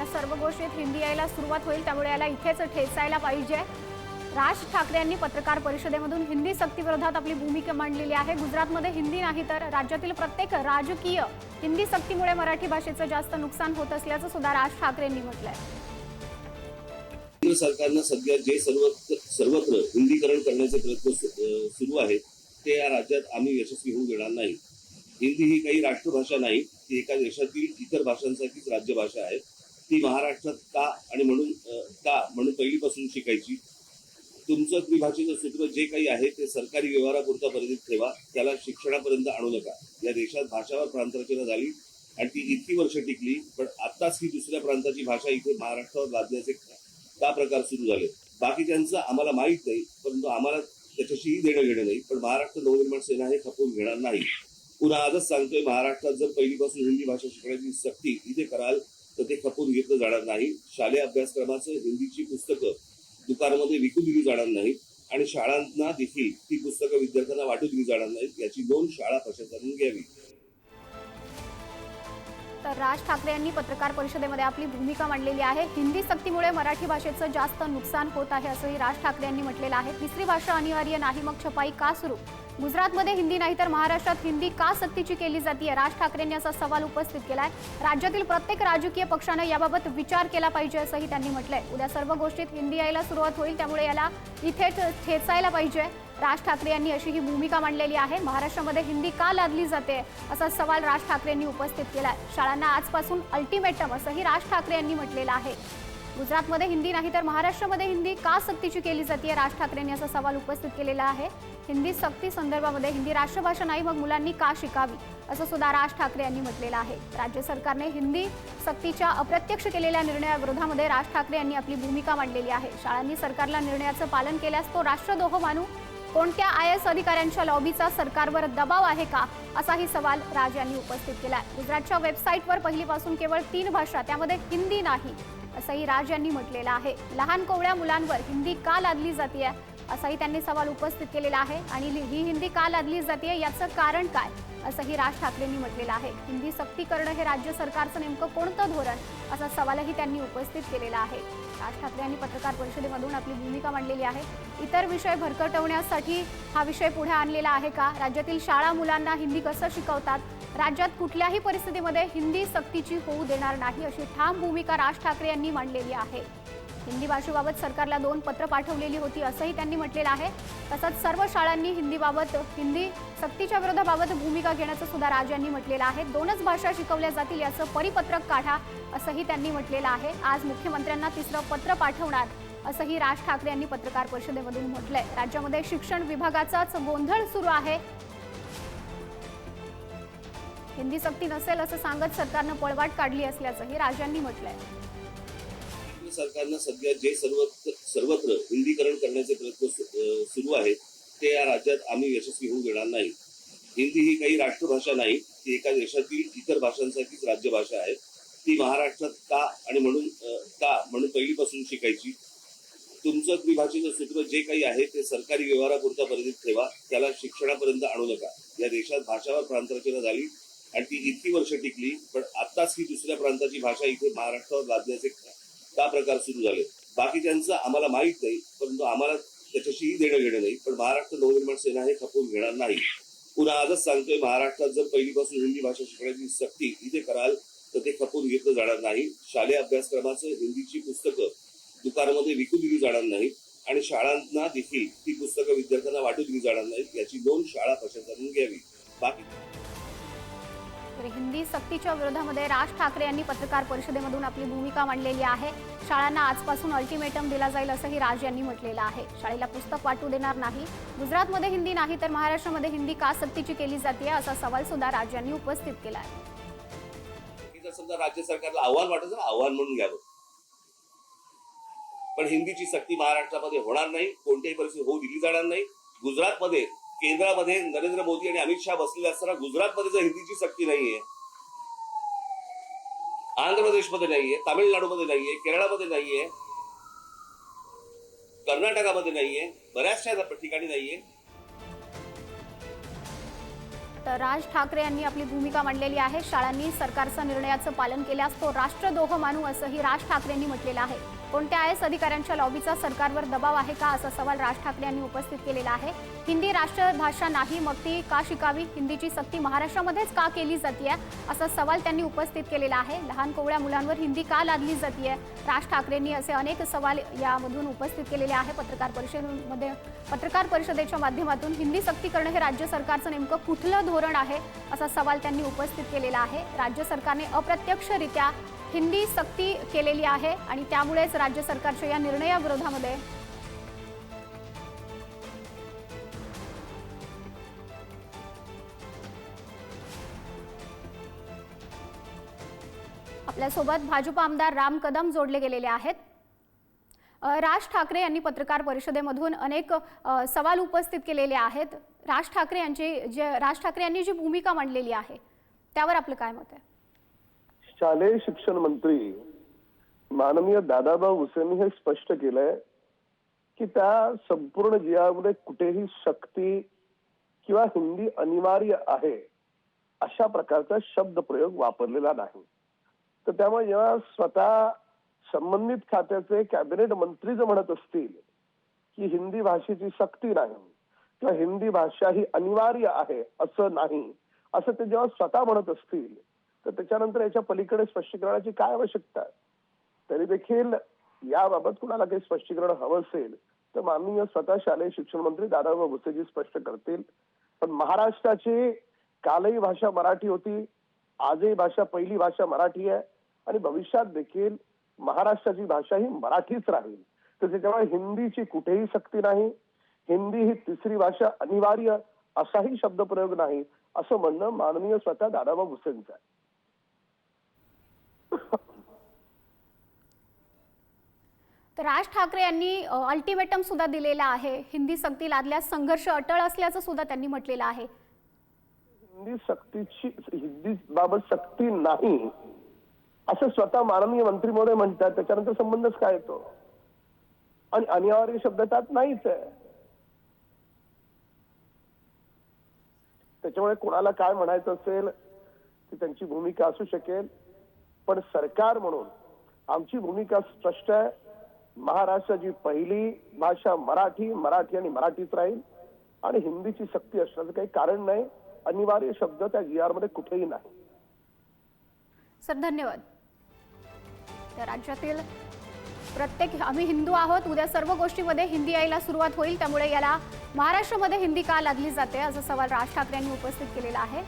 या सर्व गोष्टीत हिंदी यायला सुरुवात होईल, त्यामुळे याला इथेच ठेचायला पाहिजे। राज ठाकरे यांनी पत्रकार परिषदेमधून हिंदी सक्तीविरोधात आपली भूमिका मांडलेली आहे। गुजरातमध्ये हिंदी नाही तर राज्यातील प्रत्येक राजकीय हिंदी सक्तीमुळे मराठी भाषेचं जास्त नुकसान होत असल्याचं सुद्धा राज ठाकरे यांनी म्हटलंय। केंद्र सरकारनं सध्या जे सर्वत्र हिंदीकरण करण्याचे प्रयत्न सुरू आहेत ते या राज्यात आम्ही यशस्वी होऊ देणार नाही। हिंदी ही काही राष्ट्रभाषा नाही, ती एका देशातील इतर भाषांसारखीच राज्यभाषा आहे। ती महाराष्ट्रात का म्हणून पहिलीपासून शिकायची। तुमचं त्रिभाषेचं सूत्र जे काही आहे ते सरकारी व्यवहारापुरता मर्यादित ठेवा, त्याला शिक्षणापर्यंत आणू नका। या देशात भाषावर प्रांतरचना झाली आणि ती इतकी वर्ष टिकली, पण आत्ताच ही दुसऱ्या प्रांताची भाषा इथे महाराष्ट्रावर लादण्याचे का प्रकार सुरू झाले बाकीच्यांचं आम्हाला माहीत नाही, परंतु आम्हाला त्याच्याशीही देणं घेणं नाही। पण महाराष्ट्र नवनिर्माण सेना हे खपवून घेणार नाही। पुन्हा आजच सांगतोय, महाराष्ट्रात जर पहिलीपासून हिंदी भाषा शिकण्याची सक्ती इथे कराल तर ते खपवून घेतलं जाणार नाही। शालेय अभ्यासक्रमाचं हिंदीची पुस्तकं दुकानामध्ये विकू दिली जाणार नाहीत आणि शाळांना देखील ती पुस्तकं विद्यार्थ्यांना वाटू दिली जाणार नाहीत, याची नोंद शाळा प्रशासनाने घ्यावी। तर राज ठाकरे यांनी पत्रकार परिषदेमध्ये आपली भूमिका मांडलेली आहे। हिंदी सक्तीमुळे मराठी भाषेचं जास्त नुकसान होत आहे असंही राज ठाकरे यांनी म्हटलेलं आहे। तिसरी भाषा अनिवार्य नाही, मग छपाई का सुरू? गुजरातमध्ये हिंदी नाही तर महाराष्ट्रात हिंदी का सक्तीची केली जाते? राज ठाकरेंनी असा सवाल उपस्थित केलाय। राज्यातील प्रत्येक राजकीय पक्षाने याबाबत विचार केला पाहिजे असंही त्यांनी म्हटलंय। उद्या सर्व गोष्टीत हिंदी यायला सुरुवात होईल, त्यामुळे याला इथे ठेचायला पाहिजे। राज ठाकरे यांनी अशी ही भूमिका मांडलेली आहे। महाराष्ट्रामध्ये हिंदी का लादली जाते असा सवाल राज ठाकरेंनी उपस्थित केलाय। शाळांना आजपासून अल्टिमेटम असंही राज ठाकरे यांनी म्हटलेलं आहे। गुजरातमध्ये हिंदी नाही तर महाराष्ट्रामध्ये हिंदी का सक्तीची केली जाते? राज ठाकरेंनी असा सवाल उपस्थित केलेला आहे। हिंदी सक्ती संदर्भामध्ये हिंदी राष्ट्रभाषा नाही, मग मुलांनी का शिकावी असं सुद्धा राज ठाकरे यांनी म्हटलेलं आहे। राज्य सरकारने हिंदी सक्तीच्या अप्रत्यक्ष केलेल्या निर्णयाविरोधामध्ये राज ठाकरे यांनी आपली भूमिका मांडलेली आहे। शाळांनी सरकारला निर्णयाचं पालन केल्यास तो राष्ट्रद्रोह मानू? कोणत्या IAS अधिकाऱ्यांच्या लॉबीचा सरकारवर दबाव आहे का असाही सवाल राज यांनी उपस्थित केलाय। गुजरातच्या वेबसाईटवर पहिलीपासून केवळ 3 भाषा, त्यामध्ये हिंदी नाही असंही राज यांनी म्हटलेलं आहे। लहान कोवळ्या मुलांवर हिंदी का लादली जाते असाही त्यांनी सवाल उपस्थित केलेला आहे आणि ही हिंदी का लादली जाते याचं कारण काय असंही राज ठाकरेंनी म्हटलेलं आहे। हिंदी सक्ती करणं हे राज्य सरकारचं नेमकं कोणतं धोरण असा सवालही त्यांनी उपस्थित केलेला आहे। राज ठाकरे यांनी पत्रकार परिषदेमधून आपली भूमिका मांडलेली आहे। इतर विषय भरकटवण्यासाठी हा विषय पुढे आणलेला आहे का? राज्यातील शाळा मुलांना हिंदी कसं शिकवतात? राज्यात कुठल्याही परिस्थितीमध्ये हिंदी सक्तीची होऊ देणार नाही अशी ठाम भूमिका राज ठाकरे यांनी मांडलेली आहे। हिंदी भाषेबाबत सरकारला 2 पत्र पाठवलेली होती असंही त्यांनी म्हटलेलं आहे। तसंच सर्व शाळांनी हिंदी सक्तीच्या विरोधाबाबत भूमिका घेण्याचं सुद्धा राज यांनी म्हटलेलं आहे। 2च भाषा शिकवल्या जातील याचं परिपत्रक काढा असंही त्यांनी म्हटलेलं आहे। आज मुख्यमंत्र्यांना 3रं पत्र पाठवणार असंही राज ठाकरे यांनी पत्रकार परिषदेमधून म्हटलंय। राज्यामध्ये शिक्षण विभागाचाच गोंधळ सुरू आहे। हिंदी सक्ती नसेल असं सांगत सरकारनं पळवाट काढली असल्याचंही राज यांनी म्हटलंय। केंद्र सरकारनं सध्या जे सर्वत्र हिंदीकरण करण्याचे प्रयत्न सुरू आहेत ते या राज्यात आम्ही यशस्वी होऊ देणार नाही। हिंदी ही काही राष्ट्रभाषा नाही, ती एका देशातील इतर भाषांसारखीच राज्यभाषा आहे। ती महाराष्ट्रात म्हणून पहिलीपासून शिकायची। तुमचं त्रिभाषेचं सूत्र जे काही आहे ते सरकारी व्यवहारापुरता मर्यादित ठेवा, त्याला शिक्षणापर्यंत आणू नका। या देशात भाषावर प्रांतरचना झाली आणि ती इतकी वर्ष टिकली, पण आत्ताच ही दुसऱ्या प्रांताची भाषा इथे महाराष्ट्रावर लादण्याचे का प्रकार सुरू झाले बाकीच्यांचं आम्हाला माहीत नाही, परंतु आम्हाला त्याच्याशीही देणं घेणं नाही। पण महाराष्ट्र नवनिर्माण सेना हे खपवून घेणार नाही। पुन्हा आजच सांगतोय, महाराष्ट्रात जर पहिलीपासून हिंदी भाषा शिकण्याची सक्ती इथे कराल तर ते खपवून घेतलं जाणार नाही। शालेय अभ्यासक्रमाचं हिंदीची पुस्तकं दुकानामध्ये विकू दिली जाणार नाहीत आणि शाळांना देखील ती पुस्तकं विद्यार्थ्यांना वाटू दिली जाणार नाहीत, याची नोंद शाळा प्रशासनाने घ्यावी। हिंदी सक्तीच्या विरोधामध्ये राज ठाकरे यांनी पत्रकार परिषदेमधून आपली भूमिका मांडलेली आहे। शाळांना आजपासून अल्टिमेटम दिला जाईल असंही राज यांनी म्हटलेलं आहे। शाळेला पुस्तक वाटू देणार नाही। गुजरातमध्ये हिंदी नाही तर महाराष्ट्रामध्ये हिंदी का सक्तीची केली जाते असा सवाल सुद्धा राज यांनी उपस्थित केलाय। जर समजा राज्य सरकारला आव्हान वाटत आव्हान म्हणून घ्यावं, पण हिंदीची सक्ती महाराष्ट्रामध्ये होणार नाही, कोणत्याही परिस्थितीत होऊ दिली जाणार नाही। गुजरातमध्ये केंद्रामध्ये नरेंद्र मोदी आणि अमित शहा बसलेले असताना गुजरातमध्ये जर हिंदीची सक्ती नाहीये, आंध्र प्रदेशमध्ये नाहीये, तामिळनाडूमध्ये नाहीये, केरळमध्ये नाहीये, कर्नाटकामध्ये नाहीये, बऱ्याचशा ठिकाणी नाहीये। तर राज ठाकरे यांनी आपली भूमिका मांडलेली आहे. शाळांनी सरकारच्या निर्णयाचं पालन केल्यास तो राष्ट्रद्रोह मानू असंही राज ठाकरेंनी म्हटलेलं आहे. कोणत्या आयएस अधिकाऱ्यांच्या लॉबीचा सरकारवर दबाव आहे का असा सवाल राज ठाकरे यांनी उपस्थित केलेला आहे. हिंदी राष्ट्रभाषा नाही मग ती का शिकावी, हिंदीची सक्ती महाराष्ट्रामध्येच का केली जातीये असा सवाल त्यांनी उपस्थित केलेला आहे. लहान कोवळ्या मुलांवर हिंदी का लादली जातीये, राज ठाकरेंनी असे अनेक सवाल यामधून उपस्थित केलेले आहे. पत्रकार परिषदेच्या माध्यमातून हिंदी सक्ती करणं हे राज्य सरकारचं नेमकं कुठलं धोरण आहे असा सवाल त्यांनी उपस्थित केलेला आहे. राज्य सरकारने अप्रत्यक्षरित्या हिंदी सक्ती केलेली आहे आणि त्यामुळेच राज्य सरकारच्या या निर्णयाविरोधामध्ये आपल्यासोबत भाजप आमदार राम कदम जोडले गेलेले आहेत. राज ठाकरे यांनी पत्रकार परिषदेमधून अनेक सवाल उपस्थित केलेले आहेत. राज ठाकरे यांनी जी भूमिका मांडलेली आहे त्यावर आपलं काय मत आहे? शालेय शिक्षण मंत्री माननीय दादाभाऊ भुसेंनी हे स्पष्ट केलंय की त्या संपूर्ण जिल्ह्यामध्ये कुठेही सक्ती किंवा हिंदी अनिवार्य आहे अशा प्रकारचा शब्द प्रयोग वापरलेला नाही. तर त्यामुळे जेव्हा स्वतः संबंधित खात्याचे कॅबिनेट मंत्री जर म्हणत असतील की हिंदी भाषेची सक्ती नाही किंवा हिंदी भाषा ही अनिवार्य आहे असं नाही, असं ते जेव्हा स्वतः म्हणत असतील तर त्याच्यानंतर याच्या पलीकडे स्पष्टीकरणाची काय आवश्यकता आहे? तरी देखील याबाबत कुणाला काही स्पष्टीकरण हवं असेल तर माननीय स्वतः शालेय शिक्षण मंत्री दादाभाऊ भुसेजी स्पष्ट करतील. पण महाराष्ट्राची कालही भाषा मराठी होती, आजही भाषा पहिली भाषा मराठी आहे आणि भविष्यात देखील महाराष्ट्राची भाषा ही मराठीच राहील. तर त्याच्यामुळे हिंदीची कुठेही सक्ती नाही, हिंदी ही तिसरी भाषा अनिवार्य असाही शब्दप्रयोग नाही असं म्हणणं माननीय स्वतः दादाभाऊ भुसेंचं आहे. तर राज ठाकरे यांनी अल्टिमेटम सुद्धा दिलेला आहे. हिंदी सक्ती लादल्यास संघर्ष अटळ असल्याचं सुद्धा त्यांनी म्हटलेलं आहे. हिंदी बाबत सक्ती नाही असं स्वतः माननीय मंत्री महोदय म्हणतात, त्याच्यानंतर संबंधच काय येतो? आणि अनिवार्य शब्द त्यात नाहीच आहे. त्याच्यामुळे कोणाला काय म्हणायचं असेल ती त्यांची भूमिका असू शकेल, पण सरकार म्हणून आमची भूमिका स्पष्ट आहे. महाराष्ट्राची पहिली भाषा मराठी, मराठी आणि मराठीच राहील आणि हिंदीची सक्ती असण्याचं काही कारण नाही. अनिवार्य शब्द त्या GR मध्ये कुठेही नाही. सर धन्यवाद. तर राज्यातील प्रत्येक आम्ही हिंदू आहोत, उद्या सर्व गोष्टीमध्ये हिंदी यायला सुरुवात होईल, त्यामुळे याला महाराष्ट्रामध्ये हिंदी का लादली जाते असा सवाल राज ठाकरे यांनी उपस्थित केलेला आहे.